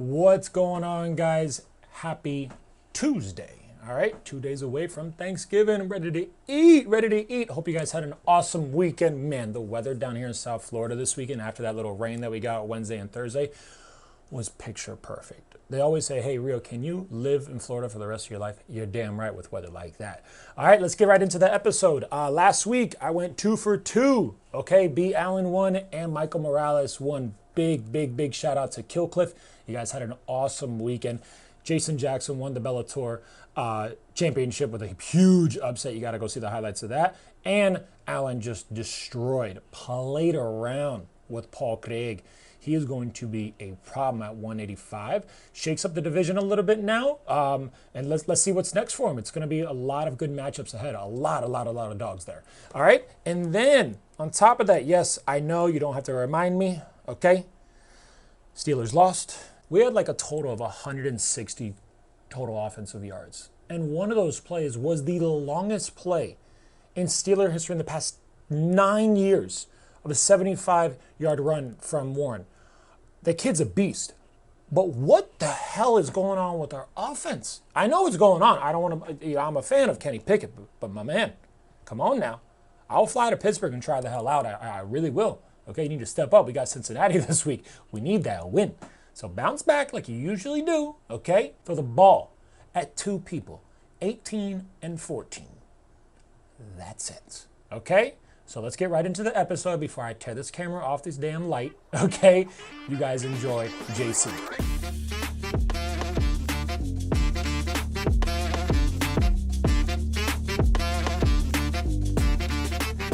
What's going on, guys? Happy Tuesday. All right, 2 days away from Thanksgiving. Ready to eat. Hope you guys had an awesome weekend. Man, the weather down here in South Florida this weekend after that little rain that we got Wednesday and Thursday was picture perfect. They always say, hey, Rio, can you live in Florida for the rest of your life? You're damn right with weather like that. All right, let's get right into the episode. Last week, I went 2 for 2. Okay, B. Allen won and Michael Morales won. Big shout out to Killcliff. You guys had an awesome weekend. Jason Jackson won the Bellator championship with a huge upset. You got to go see the highlights of that. And Allen just played around with Paul Craig. He is going to be a problem at 185. Shakes up the division a little bit now. And let's see what's next for him. It's going to be a lot of good matchups ahead. A lot of dogs there. All right. And then on top of that, yes, I know you don't have to remind me. Okay. Steelers lost. We had like a total of 160 total offensive yards. And one of those plays was the longest play in Steeler history in the past 9 years of a 75-yard run from Warren. The kid's a beast. But what the hell is going on with our offense? I know what's going on. I don't want to, I'm a fan of Kenny Pickett, but my man, come on now. I'll fly to Pittsburgh and try the hell out. I really will. Okay, you need to step up. We got Cincinnati this week. We need that win. So bounce back like you usually do, okay? Throw the ball at 2 people, 18 and 14. That's it, okay? So let's get right into the episode before I tear this camera off this damn light, okay? You guys enjoy JC.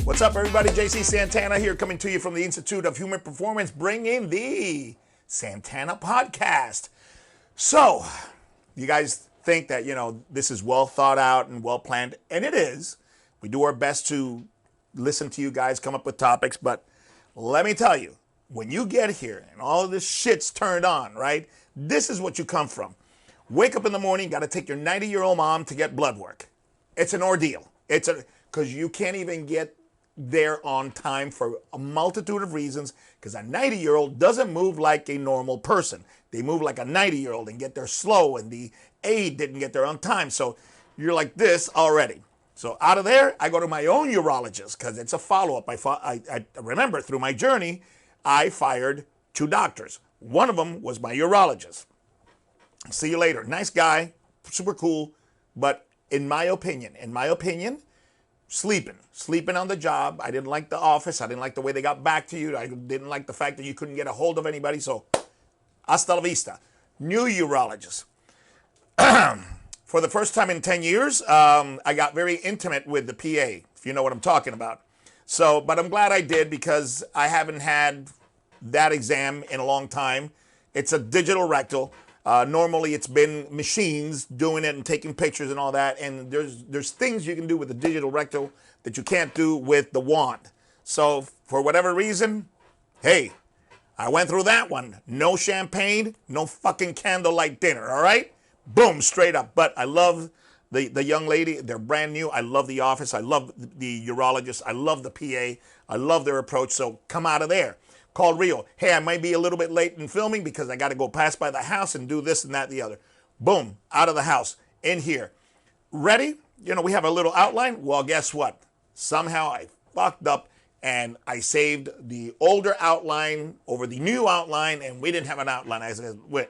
What's up, everybody? JC Santana here, coming to you from the Institute of Human Performance, bringing the Santana Podcast. So, you guys think that, this is well thought out and well planned, and it is. We do our best to listen to you guys, come up with topics, but let me tell you, when you get here and all of this shit's turned on, right, this is what you come from. Wake up in the morning, got to take your 90-year-old mom to get blood work. It's an ordeal. Because you can't even get there on time for a multitude of reasons, because a 90-year-old doesn't move like a normal person. They move like a 90-year-old and get there slow, and the aide didn't get there on time. So you're like this already. So out of there, I go to my own urologist because it's a follow-up. I remember through my journey, I fired 2 doctors. One of them was my urologist. See you later. Nice guy, super cool, but in my opinion, sleeping on the job. I didn't like the office. I didn't like the way they got back to you. I didn't like the fact that you couldn't get a hold of anybody. So hasta la vista. New urologist. For the first time in 10 years, I got very intimate with the PA, if you know what I'm talking about. So, but I'm glad I did because I haven't had that exam in a long time. It's a digital rectal. Normally it's been machines doing it and taking pictures and all that. And there's things you can do with the digital rectal that you can't do with the wand. So for whatever reason, hey, I went through that one. No champagne, no fucking candlelight dinner, all right? Boom, straight up. But I love the young lady. They're brand new. I love the office. I love the urologist. I love the PA. I love their approach. So come out of there. Called Rio. Hey, I might be a little bit late in filming because I got to go pass by the house and do this and that and the other. Boom, out of the house, in here. Ready? We have a little outline. Well, guess what? Somehow I fucked up and I saved the older outline over the new outline, and we didn't have an outline. I said, wait,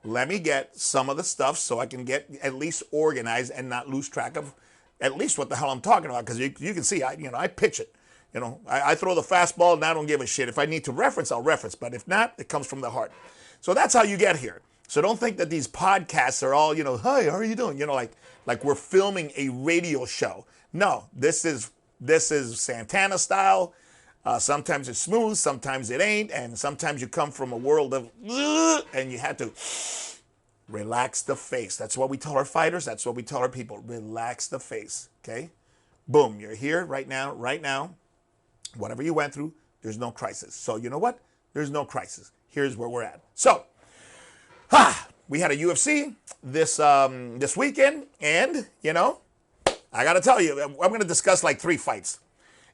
let me get some of the stuff so I can get at least organized and not lose track of at least what the hell I'm talking about, because you can see, I pitch it. I throw the fastball and I don't give a shit. If I need to reference, I'll reference. But if not, it comes from the heart. So that's how you get here. So don't think that these podcasts are all, hi, how are you doing? Like we're filming a radio show. No, this is Santana style. Sometimes it's smooth, sometimes it ain't. And sometimes you come from a world of, and you have to relax the face. That's what we tell our fighters. That's what we tell our people. Relax the face, okay? Boom, you're here right now. Whatever you went through, there's no crisis. So you know what? There's no crisis. Here's where we're at. So, we had a UFC this weekend, and I got to tell you, I'm going to discuss like 3 fights.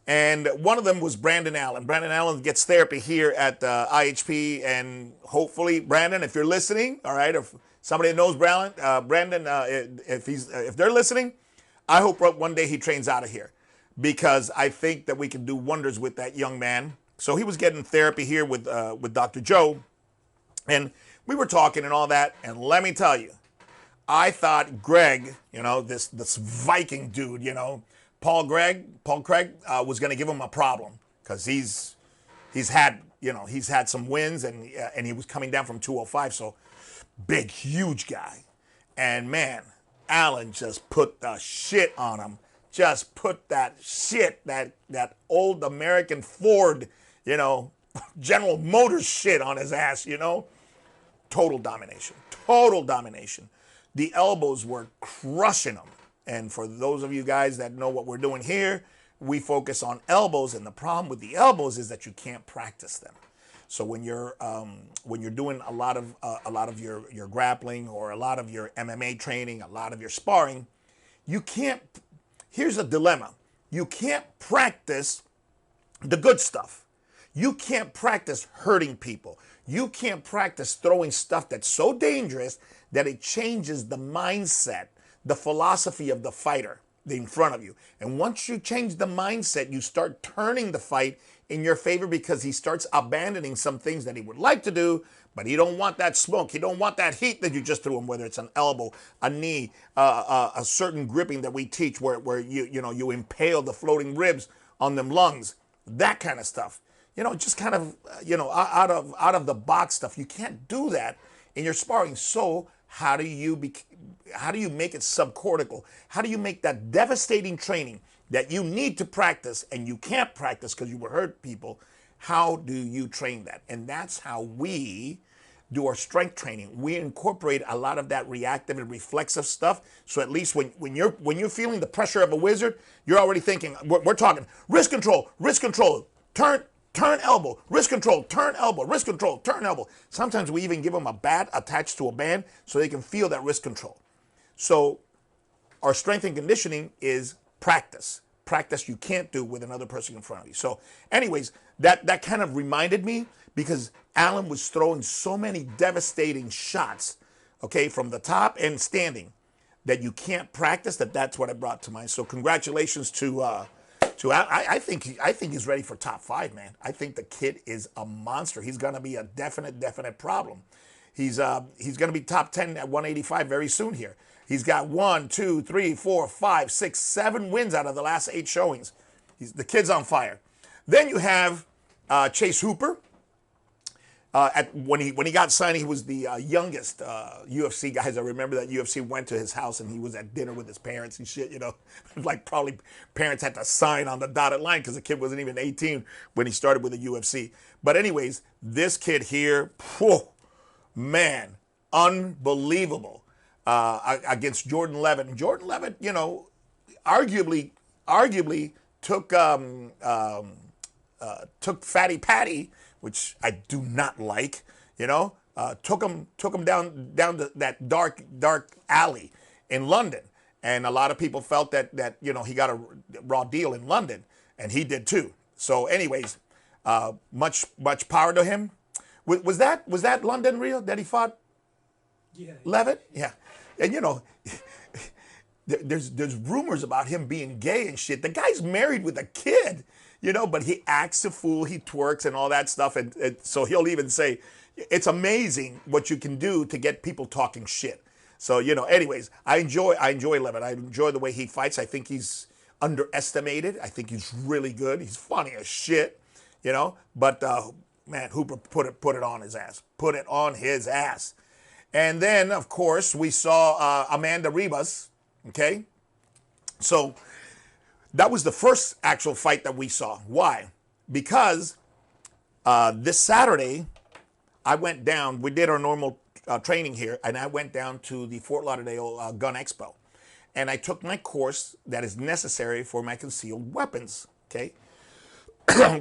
And one of them was Brandon Allen. Brandon Allen gets therapy here at IHP, and hopefully, Brandon, if you're listening, all right, if somebody knows Brandon, if they're listening, I hope one day he trains out of here, because I think that we can do wonders with that young man. So he was getting therapy here with Dr. Joe, and we were talking and all that. And let me tell you, I thought Greg, this Viking dude, Paul Craig was going to give him a problem, because he's had some wins, and he was coming down from 205, so big, huge guy. And man, Allen just put the shit on him. Just put that shit, that old American Ford, General Motors shit on his ass, Total domination. Total domination. The elbows were crushing him. And for those of you guys that know what we're doing here, we focus on elbows, and the problem with the elbows is that you can't practice them. So when you're doing a lot of your grappling, or a lot of your MMA training, a lot of your sparring, you can't. Here's a dilemma: you can't practice the good stuff. You can't practice hurting people. You can't practice throwing stuff that's so dangerous that it changes the mindset, the philosophy of the fighter in front of you. And once you change the mindset, you start turning the fight in your favor, because he starts abandoning some things that he would like to do, but he don't want that smoke. He don't want that heat that you just threw him, whether it's an elbow, a knee, a certain gripping that we teach where you impale the floating ribs on them lungs, that kind of stuff. Just kind of, out of the box stuff. You can't do that in your sparring. So how do you make it subcortical? How do you make that devastating training that you need to practice and you can't practice because you will hurt people? How do you train that? And that's how we do our strength training. We incorporate a lot of that reactive and reflexive stuff. So at least when you're feeling the pressure of a wizard, you're already thinking, we're talking wrist control, turn elbow, wrist control, turn elbow, wrist control, turn elbow. Sometimes we even give them a bat attached to a band so they can feel that wrist control. So our strength and conditioning is practice. Practice you can't do with another person in front of you. So anyways, that kind of reminded me, because Allen was throwing so many devastating shots, okay, from the top and standing, that you can't practice. That's what I brought to mind. So congratulations to I think he's ready for top 5, man. I think the kid is a monster. He's going to be a definite problem. He's going to be top 10 at 185 very soon here. He's got 1, 2, 3, 4, 5, 6, 7 wins out of the last 8 showings. The kid's on fire. Then you have Chase Hooper. When he got signed, he was the youngest UFC guys. I remember that UFC went to his house and he was at dinner with his parents and shit, like probably parents had to sign on the dotted line because the kid wasn't even 18 when he started with the UFC. But anyways, this kid here, man, unbelievable against Jordan Levitt. And Jordan Levitt, arguably took Fatty Patty, which I do not like, took him down to that dark alley in London. And a lot of people felt that he got a raw deal in London, and he did too. So anyways, much power to him. Was that London, Rio, that he fought? Yeah. Levitt? Yeah. And there's rumors about him being gay and shit. The guy's married with a kid. But he acts a fool, he twerks and all that stuff. And so he'll even say, it's amazing what you can do to get people talking shit. So, anyways, I enjoy Levitt. I enjoy the way he fights. I think he's underestimated. I think he's really good. He's funny as shit, But, man, Hooper put it on his ass. Put it on his ass. And then, of course, we saw Amanda Ribas, okay? So that was the first actual fight that we saw. Why? Because this Saturday, I went down. We did our normal training here, and I went down to the Fort Lauderdale Gun Expo. And I took my course that is necessary for my concealed weapons, okay?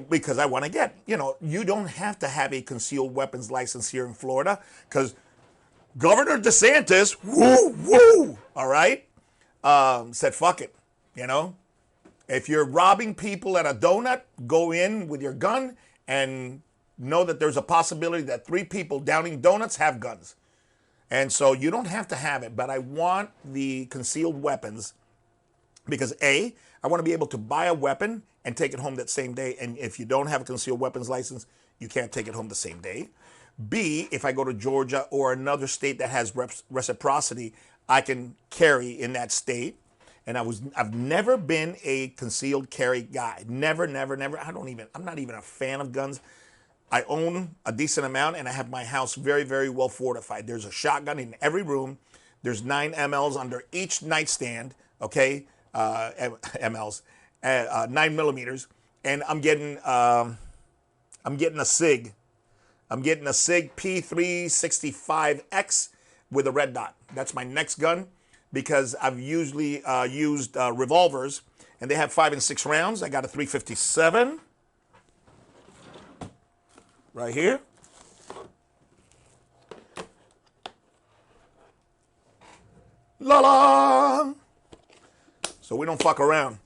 Because I want to get, you don't have to have a concealed weapons license here in Florida, because Governor DeSantis, woo, all right, said, fuck it, If you're robbing people at a donut, go in with your gun and know that there's a possibility that 3 people downing donuts have guns. And so you don't have to have it, but I want the concealed weapons because A, I want to be able to buy a weapon and take it home that same day. And if you don't have a concealed weapons license, you can't take it home the same day. B, if I go to Georgia or another state that has reciprocity, I can carry in that state. And I've never been a concealed carry guy. Never. I'm not even a fan of guns. I own a decent amount and I have my house very, very well fortified. There's a shotgun in every room. There's 9 MLs under each nightstand, okay? MLs, 9 millimeters. And I'm getting a SIG. I'm getting a SIG P365X with a red dot. That's my next gun because I've usually used revolvers and they have 5 and 6 rounds. I got a 357 right here. La la. So we don't fuck around.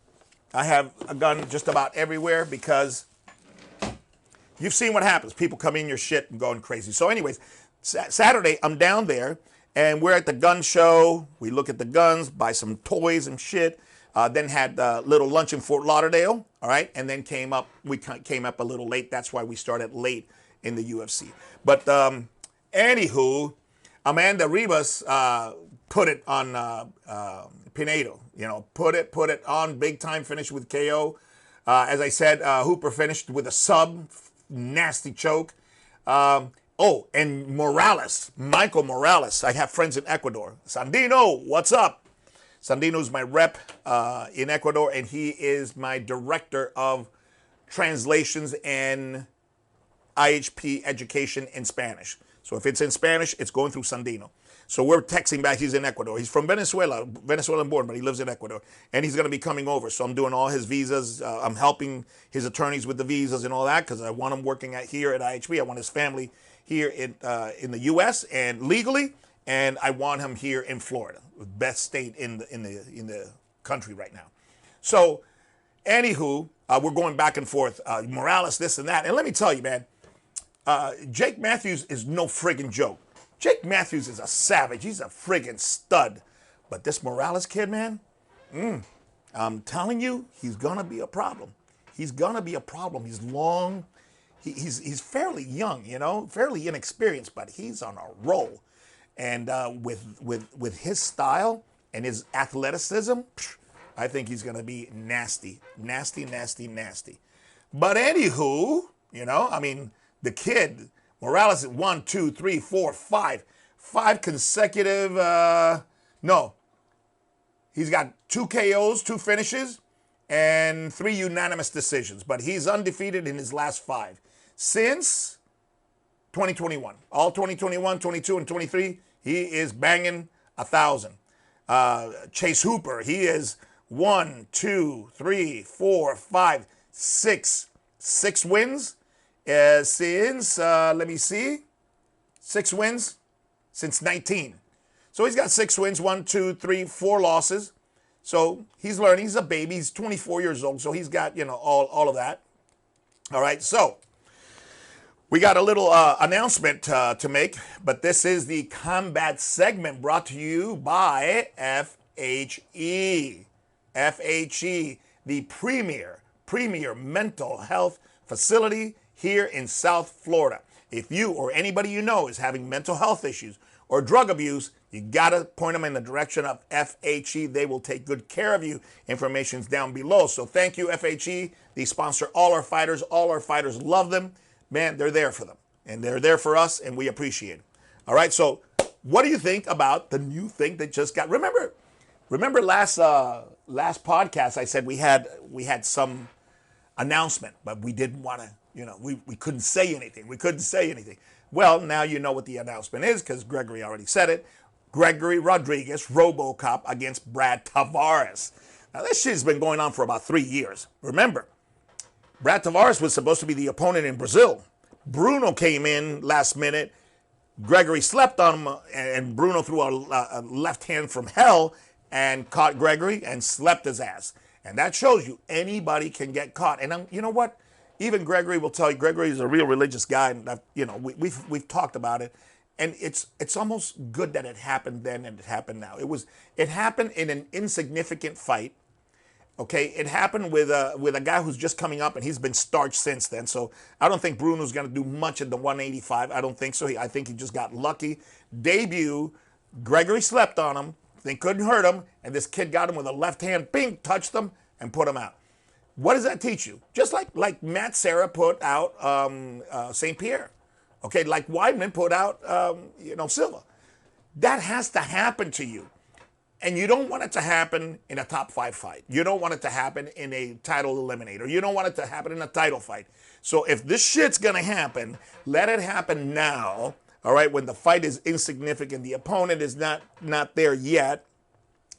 I have a gun just about everywhere because you've seen what happens. People come in your shit and going crazy. So anyways, Saturday, I'm down there, and we're at the gun show. We look at the guns, buy some toys and shit. Then had a little lunch in Fort Lauderdale, all right? And then we came up a little late. That's why we started late in the UFC. But anywho, Amanda Ribas put it on Pinedo. You know, put it on big time, finish with KO. As I said, Hooper finished with a sub, nasty choke. Oh, and Morales, Michael Morales. I have friends in Ecuador. Sandino, what's up? Sandino's my rep in Ecuador, and he is my director of translations and IHP education in Spanish. So if it's in Spanish, it's going through Sandino. So we're texting back. He's in Ecuador. He's from Venezuela, Venezuelan born, but he lives in Ecuador. And he's going to be coming over. So I'm doing all his visas. I'm helping his attorneys with the visas and all that because I want him working here at IHP. I want his family here in the U.S. and legally, and I want him here in Florida, the best state in the country right now. So, anywho, we're going back and forth. Morales, this and that. And let me tell you, man, Jake Matthews is no friggin' joke. Jake Matthews is a savage. He's a friggin' stud. But this Morales kid, man, I'm telling you, he's going to be a problem. He's going to be a problem. He's long. He's fairly young, you know, fairly inexperienced, but he's on a roll. And with his style and his athleticism, I think he's going to be nasty. But anywho, you know, I mean, the kid, Morales at 1, 2, 3, 4, 5. 5 consecutive, no. He's got 2 KOs, 2 finishes, and 3 unanimous decisions. But he's undefeated in his last 5. Since 2021. All 2021, 22, and 23, he is banging 1,000. Chase Hooper, he is 1, 2, 3, 4, 5, 6. 6 wins since, let me see, 6 wins since 19. So he's got 6 wins, 1, 2, 3, 4 losses. So he's learning. He's a baby. He's 24 years old. So he's got, you know, all of that. All right. So we got a little announcement to make, but this is the combat segment brought to you by FHE. FHE, the premier mental health facility here in South Florida. If you or anybody you know is having mental health issues or drug abuse, you got to point them in the direction of FHE. They will take good care of you. Information's down below. So thank you, FHE. They sponsor all our fighters. All our fighters love them. Man, they're there for them. And they're there for us, and we appreciate it. All right, so what do you think about the new thing that just got... Remember last podcast I said we had some announcement, but we didn't want to, you know, we couldn't say anything. Well, now you know what the announcement is because Gregory already said it. Gregory Rodrigues, RoboCop against Brad Tavares. Now, this shit's been going on for about 3 years. Remember, Brad Tavares was supposed to be the opponent in Brazil. Bruno came in last minute. Gregory slept on him, and Bruno threw a left hand from hell and caught Gregory and slept his ass. And that shows you anybody can get caught. And you know what? Even Gregory will tell you. Gregory is a real religious guy, and we've talked about it. And it's almost good that it happened then and it happened now. It happened in an insignificant fight. Okay, it happened with a guy who's just coming up, and he's been starched since then. So I don't think Bruno's going to do much at the 185. I don't think so. I think he just got lucky. Debut, Gregory slept on him. They couldn't hurt him, and this kid got him with a left hand, bing, touched him, and put him out. What does that teach you? Just like Matt Serra put out St. Pierre. Okay, like Weidman put out Silva. That has to happen to you. And you don't want it to happen in a top 5 fight. You don't want it to happen in a title eliminator. You don't want it to happen in a title fight. So if this shit's going to happen, let it happen now, all right, when the fight is insignificant. The opponent is not there yet.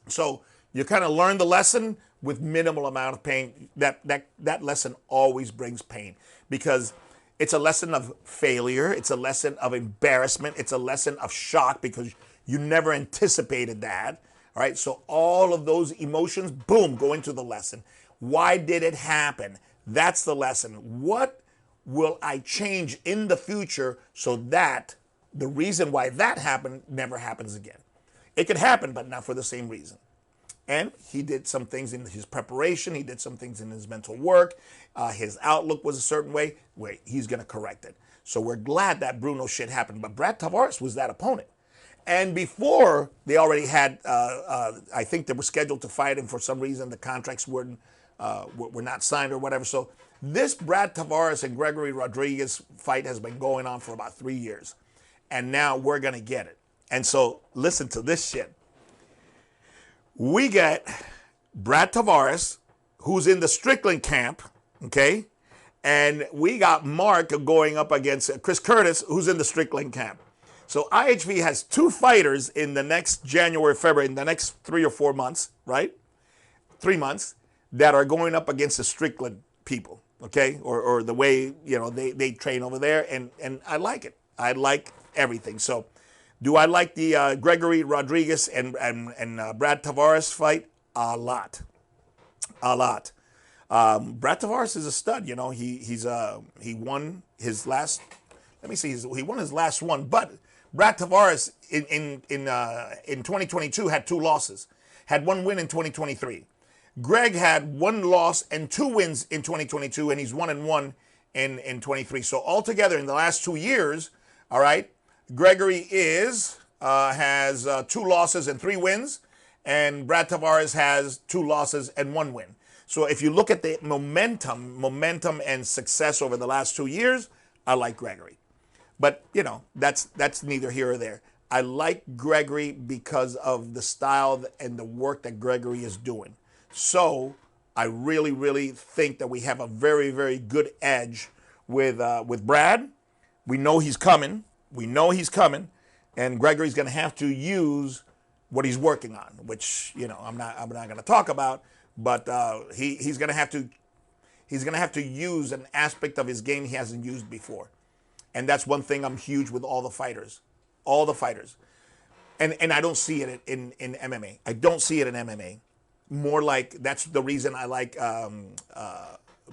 So you kind of learn the lesson with minimal amount of pain. That lesson always brings pain because it's a lesson of failure. It's a lesson of embarrassment. It's a lesson of shock because you never anticipated that. All right, so all of those emotions, boom, go into the lesson. Why did it happen? That's the lesson. What will I change in the future so that the reason why that happened never happens again? It could happen, but not for the same reason. And he did some things in his preparation. He did some things in his mental work. His outlook was a certain way where he's going to correct it. So we're glad that Bruno shit happened. But Brad Tavares was that opponent. And before, they already had, I think they were scheduled to fight him. For some reason, the contracts were not signed or whatever. So this Brad Tavares and Gregory Rodrigues fight has been going on for about 3 years. And now we're going to get it. And so listen to this shit. We get Brad Tavares, who's in the Strickland camp, okay? And we got Mark going up against Chris Curtis, who's in the Strickland camp. So IHV has 2 fighters in the next January, February, in the next 3 or 4 months, right? 3 months that are going up against the Strickland people, okay? Or the way, they train over there. And I like it. I like everything. So do I like the Gregory Rodrigues and Brad Tavares fight? A lot. A lot. Brad Tavares is a stud. He won his last, let me see, he won his last one, but Brad Tavares in 2022 had 2 losses, had 1 win in 2023. Greg had 1 loss and 2 wins in 2022, and he's 1-1 in 23. So altogether in the last 2 years, all right, Gregory has 2 losses and 3 wins, and Brad Tavares has 2 losses and 1 win. So if you look at the momentum and success over the last 2 years, I like Gregory. But, that's neither here or there. I like Gregory because of the style and the work that Gregory is doing. So I really, really think that we have a very, very good edge with Brad. We know he's coming. And Gregory's going to have to use what he's working on, which, I'm not going to talk about. But he's going to have to use an aspect of his game he hasn't used before. And that's one thing I'm huge with all the fighters. And I don't see it in MMA. I don't see it in MMA. More like, that's the reason I like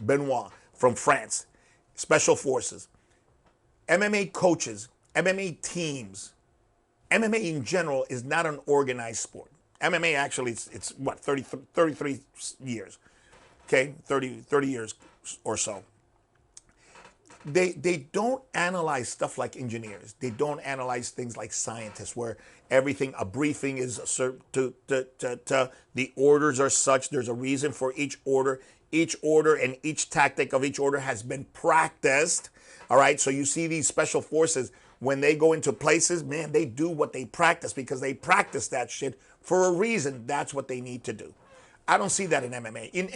Benoit from France, Special Forces. MMA coaches, MMA teams, MMA in general is not an organized sport. MMA actually, it's 33 years, okay, 30 years or so. They don't analyze stuff like engineers. They don't analyze things like scientists, where a briefing is the orders are such. There's a reason for each order. Each order and each tactic of each order has been practiced. All right, so you see these special forces, when they go into places, man, they do what they practice because they practice that shit for a reason. That's what they need to do. I don't see that in MMA, in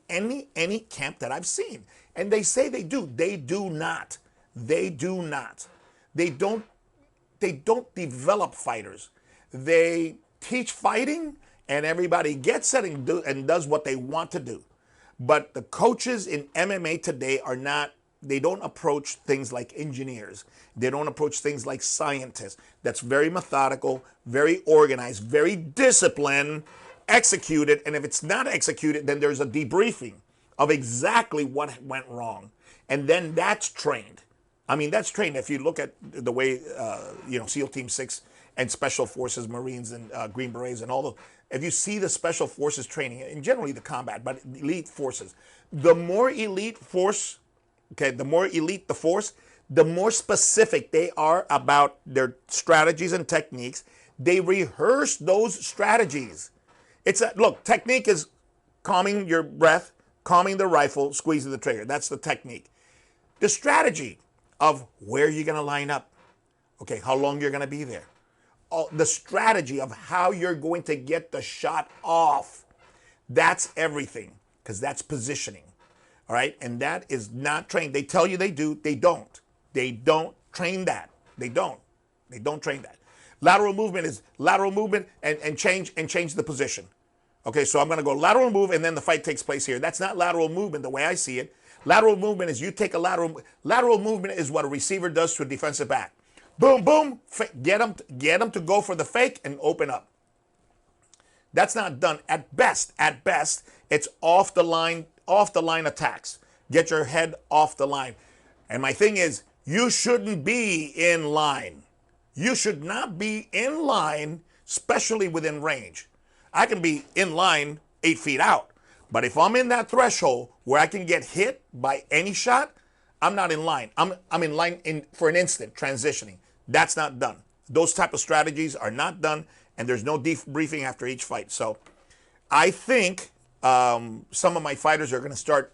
any camp that I've seen. And they say they do. They do not. They do not. They don't develop fighters. They teach fighting, and everybody gets it and does what they want to do. But the coaches in MMA today they don't approach things like engineers. They don't approach things like scientists. That's very methodical, very organized, very disciplined, executed, and if it's not executed, then there's a debriefing of exactly what went wrong. And then that's trained. I mean, that's trained. If you look at the way, SEAL Team 6 and Special Forces, Marines, and Green Berets, and all the, if you see the Special Forces training, and generally the combat, but elite forces, the more elite force, okay, the more elite the force, the more specific they are about their strategies and techniques. They rehearse those strategies. Look, technique is calming your breath, calming the rifle, squeezing the trigger. That's the technique. The strategy of where you're going to line up, okay, how long you're going to be there, the strategy of how you're going to get the shot off, that's everything, because that's positioning, all right? And that is not trained. They tell you they do, they don't. They don't train that. They don't train that. Lateral movement is lateral movement and change the position. Okay, so I'm going to go lateral move, and then the fight takes place here. That's not lateral movement the way I see it. Lateral movement is you take a lateral movement is what a receiver does to a defensive back. Boom, boom, get them to go for the fake and open up. That's not done. At best, it's off the line attacks. Get your head off the line. And my thing is, you shouldn't be in line. You should not be in line, especially within range. I can be in line 8 feet out, but if I'm in that threshold where I can get hit by any shot, I'm not in line. I'm in line for an instant, transitioning. That's not done. Those type of strategies are not done, and there's no debriefing after each fight. So I think some of my fighters are going to start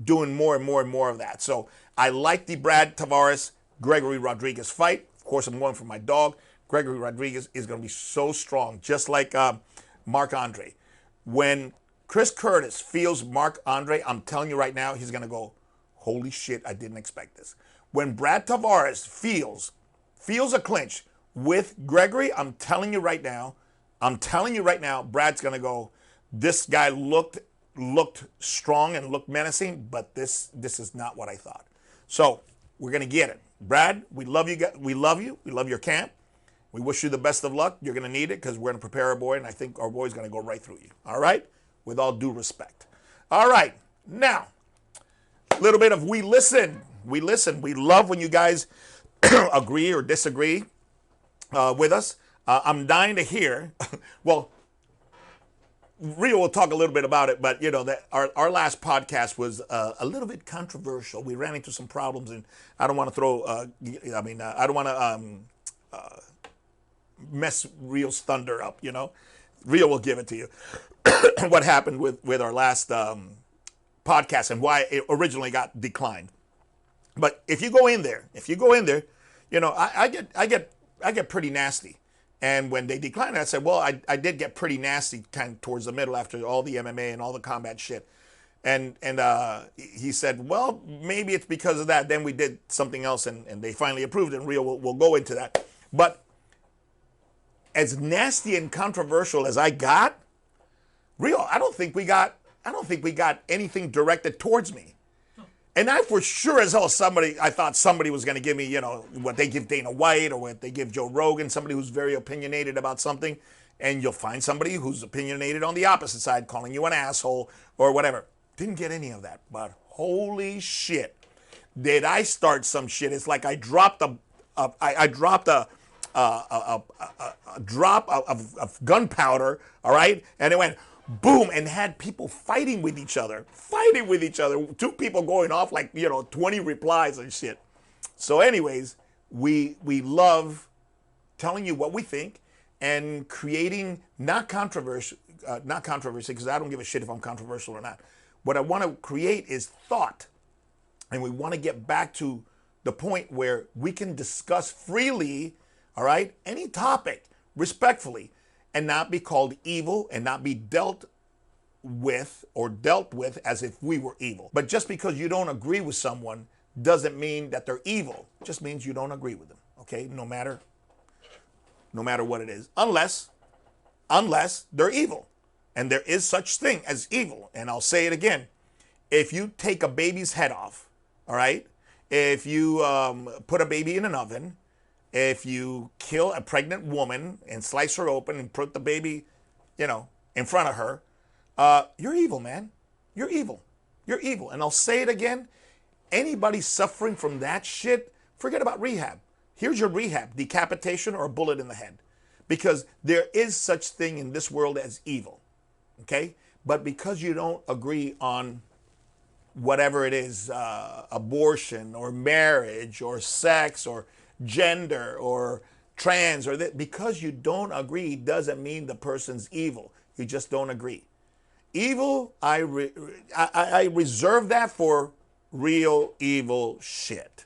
doing more and more and more of that. So I like the Brad Tavares, Gregory Rodrigues fight. Of course, I'm going for my dog. Gregory Rodrigues is going to be so strong, just like Mark Andre. When Chris Curtis feels Mark Andre, I'm telling you right now, he's going to go, holy shit, I didn't expect this. When Brad Tavares feels a clinch with Gregory, I'm telling you right now, Brad's going to go, this guy looked strong and looked menacing, but this is not what I thought. So we're going to get it. Brad, we love you. We love you. We love your camp. We wish you the best of luck. You're going to need it because we're going to prepare our boy, and I think our boy's going to go right through you. All right? With all due respect. All right. Now, a little bit of we listen. We listen. We love when you guys agree or disagree with us. I'm dying to hear. Well, Rio will talk a little bit about it, but that our last podcast was a little bit controversial. We ran into some problems, and I don't want to throw. I don't want to mess Rio's thunder up. Rio will give it to you. What happened with our last podcast and why it originally got declined. But if you go in there, I get pretty nasty. And when they declined it, I said, well, I did get pretty nasty kind of towards the middle after all the MMA and all the combat shit. And he said, well, maybe it's because of that. Then we did something else, and they finally approved it, and Rio will go into that. But as nasty and controversial as I got, Rio, I don't think we got anything directed towards me. And I for sure as hell I thought somebody was going to give me, what they give Dana White or what they give Joe Rogan, somebody who's very opinionated about something. And you'll find somebody who's opinionated on the opposite side, calling you an asshole or whatever. Didn't get any of that. But holy shit, did I start some shit. It's like I dropped a drop of gunpowder, all right? And it went boom, and had people fighting with each other. 2 people going off like, 20 replies and shit. So anyways, we love telling you what we think and creating not controversy, because I don't give a shit if I'm controversial or not. What I want to create is thought. And we want to get back to the point where we can discuss freely, all right, any topic respectfully, and not be called evil and not be dealt with as if we were evil. But just because you don't agree with someone doesn't mean that they're evil. It just means you don't agree with them, okay? No matter what it is. Unless they're evil. And there is such thing as evil. And I'll say it again. If you take a baby's head off, all right? If you put a baby in an oven, if you kill a pregnant woman and slice her open and put the baby, in front of her, you're evil, man. You're evil. You're evil. And I'll say it again. Anybody suffering from that shit, forget about rehab. Here's your rehab: decapitation or a bullet in the head. Because there is such thing in this world as evil. Okay? But because you don't agree on whatever it is, abortion or marriage or sex or gender or trans or that, because you don't agree doesn't mean the person's evil. You just don't agree. Evil, I reserve that for real evil shit.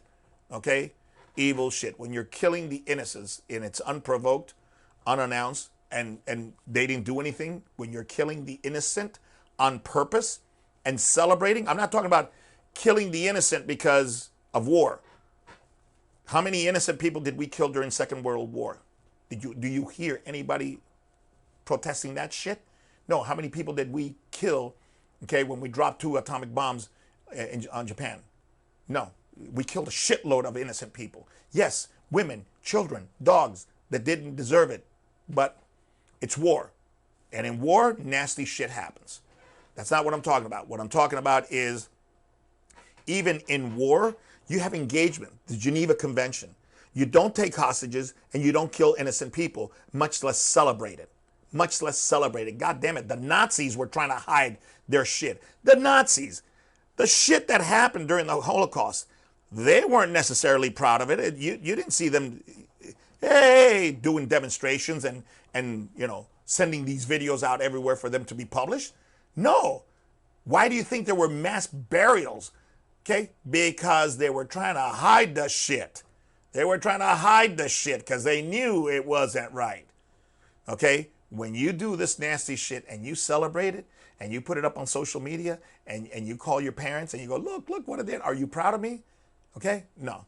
Okay? Evil shit. When you're killing the innocents and it's unprovoked, unannounced, and they didn't do anything, when you're killing the innocent on purpose and celebrating, I'm not talking about killing the innocent because of war. How many innocent people did we kill during Second World War? Do you hear anybody protesting that shit? No. How many people did we kill, okay, when we dropped 2 atomic bombs on Japan? No. We killed a shitload of innocent people. Yes, women, children, dogs that didn't deserve it. But it's war. And in war, nasty shit happens. That's not what I'm talking about. What I'm talking about is, even in war, you have engagement, the Geneva Convention. You don't take hostages and you don't kill innocent people, much less celebrate it. Much less celebrate it. God damn it. The Nazis were trying to hide their shit. The Nazis, the shit that happened during the Holocaust, they weren't necessarily proud of it. You didn't see them, hey, doing demonstrations and you know, sending these videos out everywhere for them to be published. No. Why do you think there were mass burials? Okay? Because they were trying to hide the shit. They were trying to hide the shit because they knew it wasn't right. Okay? When you do this nasty shit and you celebrate it and you put it up on social media and you call your parents and you go, look what I did. Are you proud of me? Okay? No.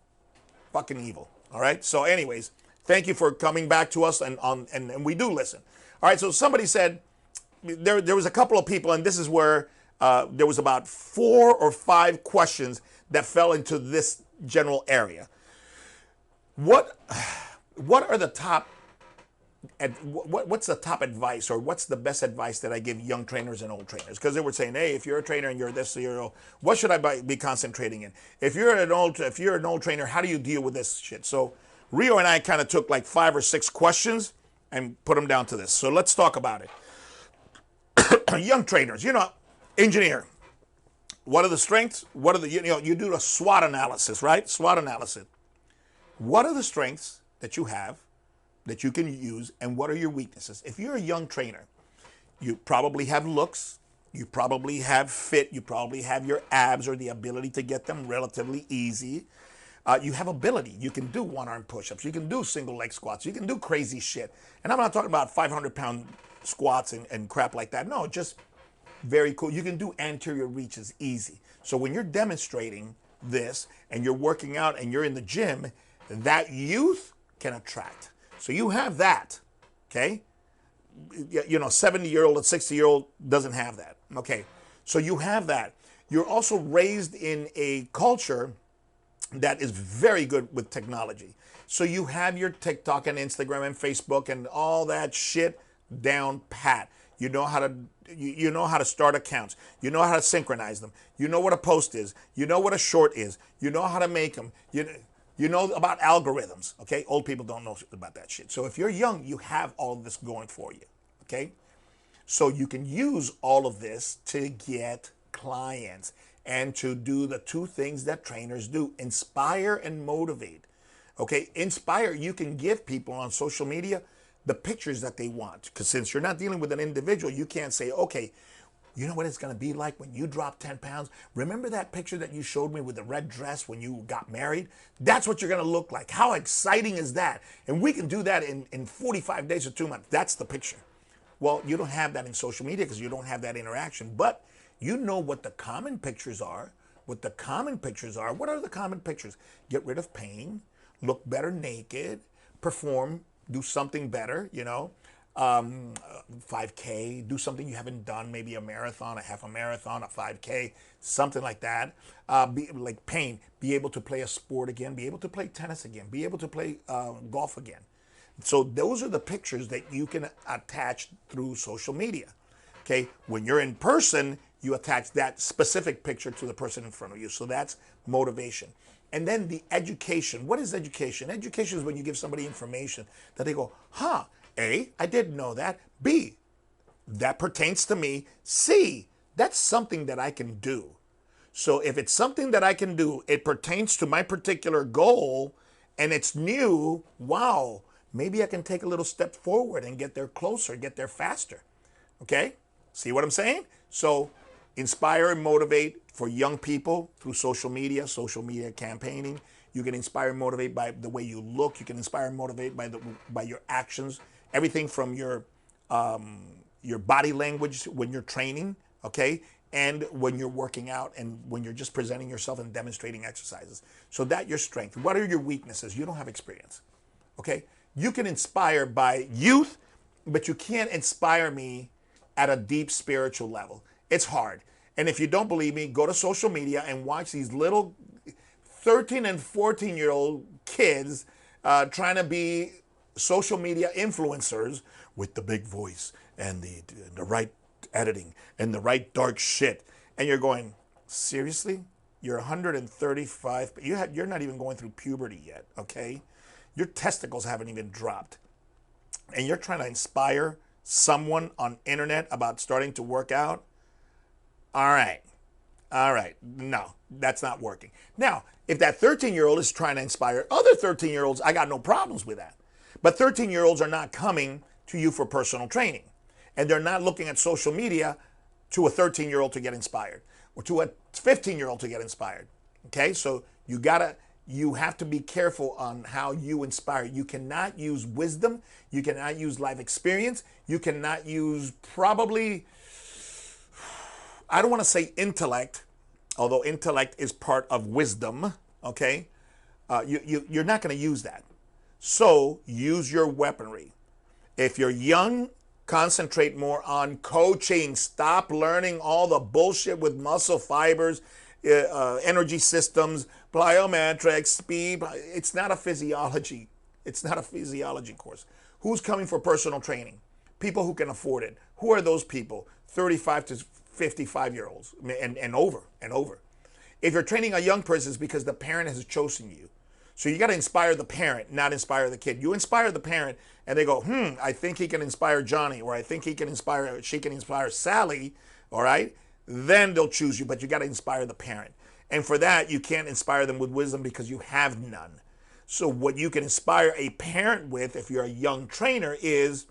Fucking evil. All right? So anyways, thank you for coming back to us and we do listen. All right, so somebody said, there was a couple of people, and this is where there was about 4 or 5 questions that fell into this general area. What are the top, what's the top advice, or what's the best advice that I give young trainers and old trainers? Because they were saying, hey, if you're a trainer and you're this, what should I be concentrating in? If you're an old trainer, how do you deal with this shit? So Rio and I kind of took like 5 or 6 questions and put them down to this. So let's talk about it. Young trainers, engineer. What are the strengths? What are the, you do a SWOT analysis, right? SWOT analysis. What are the strengths that you have that you can use, and what are your weaknesses? If you're a young trainer, you probably have looks, you probably have fit, you probably have your abs or the ability to get them relatively easy. You have ability. You can do 1-arm push-ups. You can do single leg squats. You can do crazy shit. And I'm not talking about 500-pound squats and crap like that. No, just very cool. You can do anterior reaches easy. So when you're demonstrating this and you're working out and you're in the gym, that youth can attract. So you have that, okay? 70-year-old and 60-year-old doesn't have that, okay? So you have that. You're also raised in a culture that is very good with technology. So you have your TikTok and Instagram and Facebook and all that shit down pat. You know how to start accounts. You know how to synchronize them. You know what a post is. You know what a short is. You know how to make them. You know about algorithms, okay? Old people don't know about that shit. So if you're young, you have all of this going for you, okay? So you can use all of this to get clients and to do the 2 things that trainers do: inspire and motivate. Okay, inspire, you can give people on social media the pictures that they want. Because since you're not dealing with an individual, you can't say, okay, you know what it's going to be like when you drop 10 pounds? Remember that picture that you showed me with the red dress when you got married? That's what you're going to look like. How exciting is that? And we can do that in 45 days or 2 months. That's the picture. Well, you don't have that in social media because you don't have that interaction. But you know what the common pictures are. What the common pictures are. What are the common pictures? Get rid of pain, look better naked, perform, do something better, 5K, do something you haven't done, maybe a marathon, a half a marathon, a 5K, something like that. Be like pain, be able to play a sport again, be able to play tennis again, be able to play golf again. So those are the pictures that you can attach through social media. Okay, when you're in person, you attach that specific picture to the person in front of you. So that's motivation. And then the education. What is education? Education is when you give somebody information that they go, huh, A, I didn't know that. B, that pertains to me. C, that's something that I can do. So if it's something that I can do, it pertains to my particular goal, and it's new, wow, maybe I can take a little step forward and get there closer, get there faster. Okay? See what I'm saying? So inspire and motivate for young people through social media campaigning. You can inspire and motivate by the way you look. You can inspire and motivate by your actions. Everything from your body language when you're training, okay? And when you're working out and when you're just presenting yourself and demonstrating exercises. So that's your strength. What are your weaknesses? You don't have experience, okay? You can inspire by youth, but you can't inspire me at a deep spiritual level. It's hard. And if you don't believe me, go to social media and watch these little 13 and 14-year-old kids trying to be social media influencers with the big voice and the right editing and the right dark shit. And you're going, seriously? You're 135, but you're not even going through puberty yet, okay? Your testicles haven't even dropped. And you're trying to inspire someone on internet about starting to work out? All right. No, that's not working. Now, if that 13-year-old is trying to inspire other 13-year-olds, I got no problems with that. But 13-year-olds are not coming to you for personal training. And they're not looking at social media to a 13-year-old to get inspired or to a 15-year-old to get inspired. Okay? So you have to be careful on how you inspire. You cannot use wisdom. You cannot use life experience. You cannot use probably, I don't want to say intellect, although intellect is part of wisdom, okay? You're not going to use that. So use your weaponry. If you're young, concentrate more on coaching. Stop learning all the bullshit with muscle fibers, energy systems, plyometrics, speed. It's not a physiology. It's not a physiology course. Who's coming for personal training? People who can afford it. Who are those people? 35 to 55-year-olds and over. If you're training a young person, it's because the parent has chosen you. So you got to inspire the parent, not inspire the kid. You inspire the parent, and they go, I think he can inspire Johnny, or I think she can inspire Sally, all right? Then they'll choose you, but you got to inspire the parent. And for that, you can't inspire them with wisdom because you have none. So what you can inspire a parent with, if you're a young trainer, is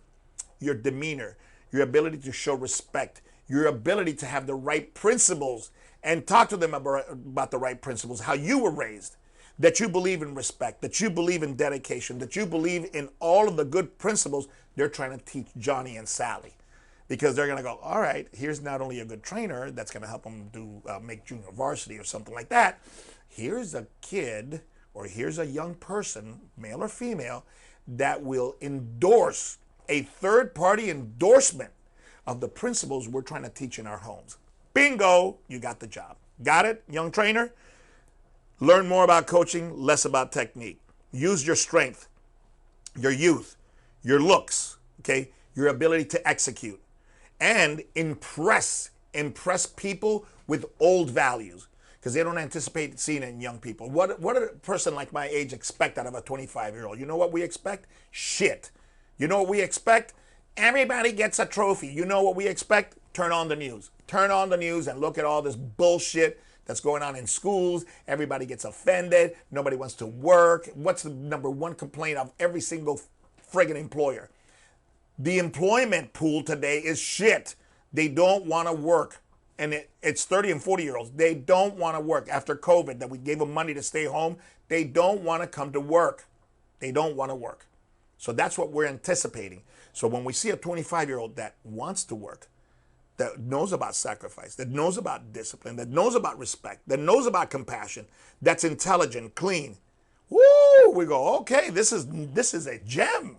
your demeanor, your ability to show respect, your ability to have the right principles and talk to them about the right principles, how you were raised, that you believe in respect, that you believe in dedication, that you believe in all of the good principles they're trying to teach Johnny and Sally. Because they're going to go, all right, here's not only a good trainer that's going to help them make junior varsity or something like that. Here's a kid or here's a young person, male or female, that will endorse a third-party endorsement of the principles we're trying to teach in our homes. Bingo, you got the job. Got it, young trainer? Learn more about coaching, less about technique. Use your strength, your youth, your looks, okay, your ability to execute, and impress people with old values because they don't anticipate seeing it in young people. What did a person like my age expect out of a 25-year-old? You know what we expect? Shit. You know what we expect? Everybody gets a trophy. You know what we expect? Turn on the news. Turn on the news and look at all this bullshit that's going on in schools. Everybody gets offended. Nobody wants to work. What's the number one complaint of every single friggin' employer? The employment pool today is shit. They don't want to work. And it's 30 and 40-year-olds. They don't want to work. After COVID, that we gave them money to stay home, they don't want to come to work. They don't want to work. So that's what we're anticipating. So when we see a 25-year-old that wants to work, that knows about sacrifice, that knows about discipline, that knows about respect, that knows about compassion, that's intelligent, clean, woo, we go, okay, this is a gem.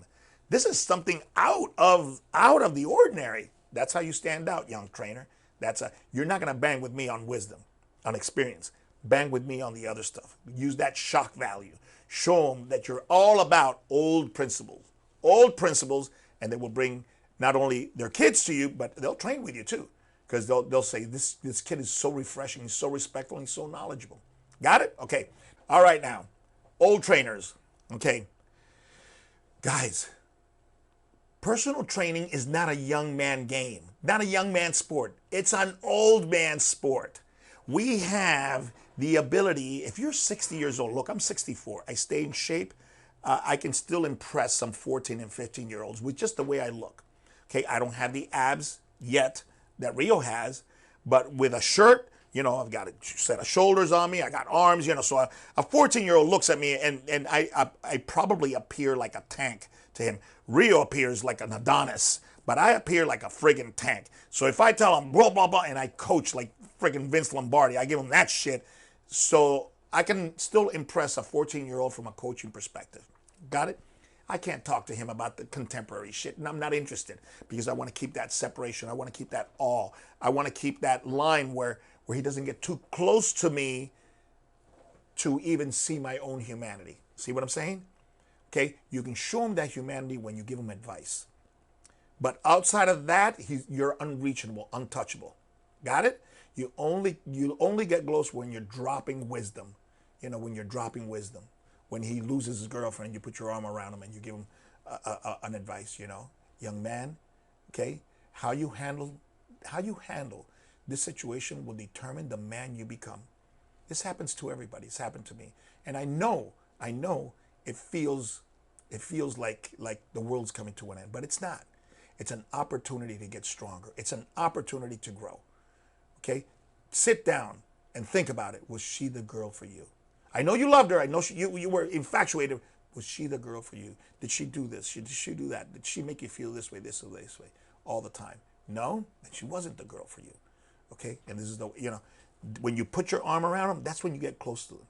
This is something out of the ordinary. That's how you stand out, young trainer. You're not going to bang with me on wisdom, on experience. Bang with me on the other stuff. Use that shock value. Show them that you're all about old principles, and they will bring not only their kids to you, but they'll train with you too. Because they'll say, this kid is so refreshing, he's so respectful, he's so knowledgeable. Got it? Okay. All right now. Old trainers. Okay. Guys, personal training is not a young man game, not a young man sport. It's an old man sport. We have the ability, if you're 60 years old, look, I'm 64. I stay in shape. I can still impress some 14 and 15-year-olds with just the way I look. Okay, I don't have the abs yet that Rio has, but with a shirt, you know, I've got a set of shoulders on me, I got arms, you know, so a 14-year-old looks at me and I probably appear like a tank to him. Rio appears like an Adonis, but I appear like a friggin' tank. So if I tell him blah, blah, blah, and I coach like friggin' Vince Lombardi, I give him that shit, so I can still impress a 14-year-old from a coaching perspective. Got it? I can't talk to him about the contemporary shit, and I'm not interested because I want to keep that separation. I want to keep that awe. I want to keep that line where he doesn't get too close to me to even see my own humanity. See what I'm saying? Okay, you can show him that humanity when you give him advice. But outside of that, you're unreachable, untouchable. Got it? You only get close when you're dropping wisdom. You know, when you're dropping wisdom. When he loses his girlfriend, you put your arm around him and you give him an advice, you know. Young man, okay, how you handle this situation will determine the man you become. This happens to everybody. It's happened to me. And I know it feels like the world's coming to an end, but it's not. It's an opportunity to get stronger. It's an opportunity to grow. Okay? Sit down and think about it. Was she the girl for you? I know you loved her. I know you were infatuated. Was she the girl for you? Did she do this? Did she do that? Did she make you feel this way, this or this way, all the time? No, then she wasn't the girl for you. Okay? And this is the, you know, when you put your arm around them, that's when you get close to them.